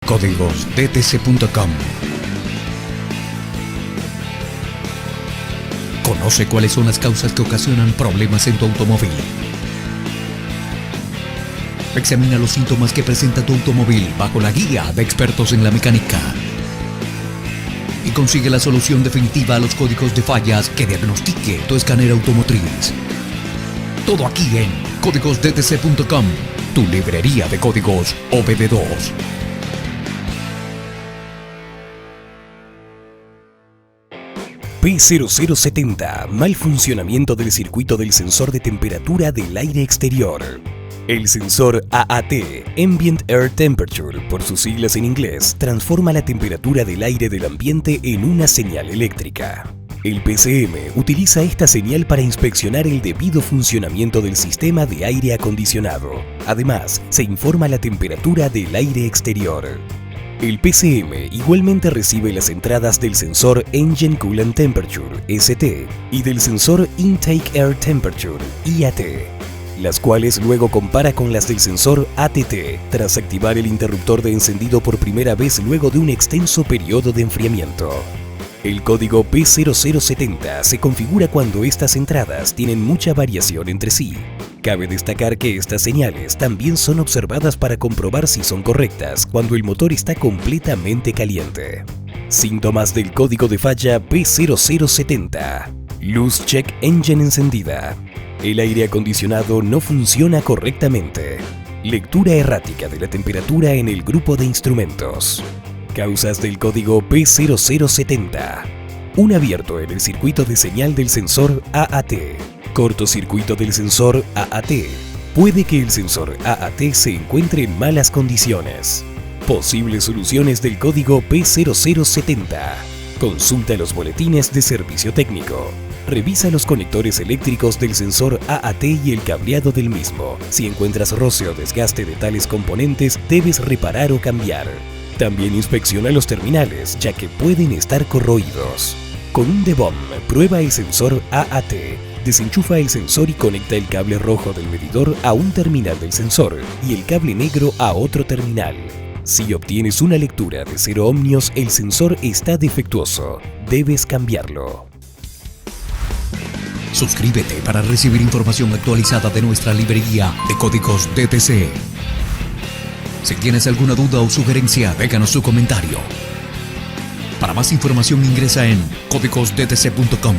códigosdtc.com. Conoce cuáles son las causas que ocasionan problemas en tu automóvil. Examina los síntomas que presenta tu automóvil bajo la guía de expertos en la mecánica. Y consigue la solución definitiva a los códigos de fallas que diagnostique tu escáner automotriz. Todo aquí en códigosdtc.com, tu librería de códigos OBD2. P0070, mal funcionamiento del circuito del sensor de temperatura del aire exterior. El sensor AAT, Ambient Air Temperature, por sus siglas en inglés, transforma la temperatura del aire del ambiente en una señal eléctrica. El PCM utiliza esta señal para inspeccionar el debido funcionamiento del sistema de aire acondicionado. Además, se informa la temperatura del aire exterior. El PCM igualmente recibe las entradas del sensor Engine Coolant Temperature, ST, y del sensor Intake Air Temperature, IAT, las cuales luego compara con las del sensor ATT, tras activar el interruptor de encendido por primera vez luego de un extenso periodo de enfriamiento. El código P0070 se configura cuando estas entradas tienen mucha variación entre sí. Cabe destacar que estas señales también son observadas para comprobar si son correctas cuando el motor está completamente caliente. Síntomas del código de falla P0070. Luz check engine encendida. El aire acondicionado no funciona correctamente. Lectura errática de la temperatura en el grupo de instrumentos. Causas del código P0070. Un abierto en el circuito de señal del sensor AAT. Cortocircuito del sensor AAT. Puede que el sensor AAT se encuentre en malas condiciones. Posibles soluciones del código P0070. Consulta los boletines de servicio técnico. Revisa los conectores eléctricos del sensor AAT y el cableado del mismo. Si encuentras roce o desgaste de tales componentes, debes reparar o cambiar. También inspecciona los terminales, ya que pueden estar corroídos. Con un DEBOM, prueba el sensor AAT. Desenchufa el sensor y conecta el cable rojo del medidor a un terminal del sensor y el cable negro a otro terminal. Si obtienes una lectura de 0 ohmios, el sensor está defectuoso. Debes cambiarlo. Suscríbete para recibir información actualizada de nuestra librería de códigos DTC. Si tienes alguna duda o sugerencia, déjanos su comentario. Para más información ingresa en códigosdtc.com.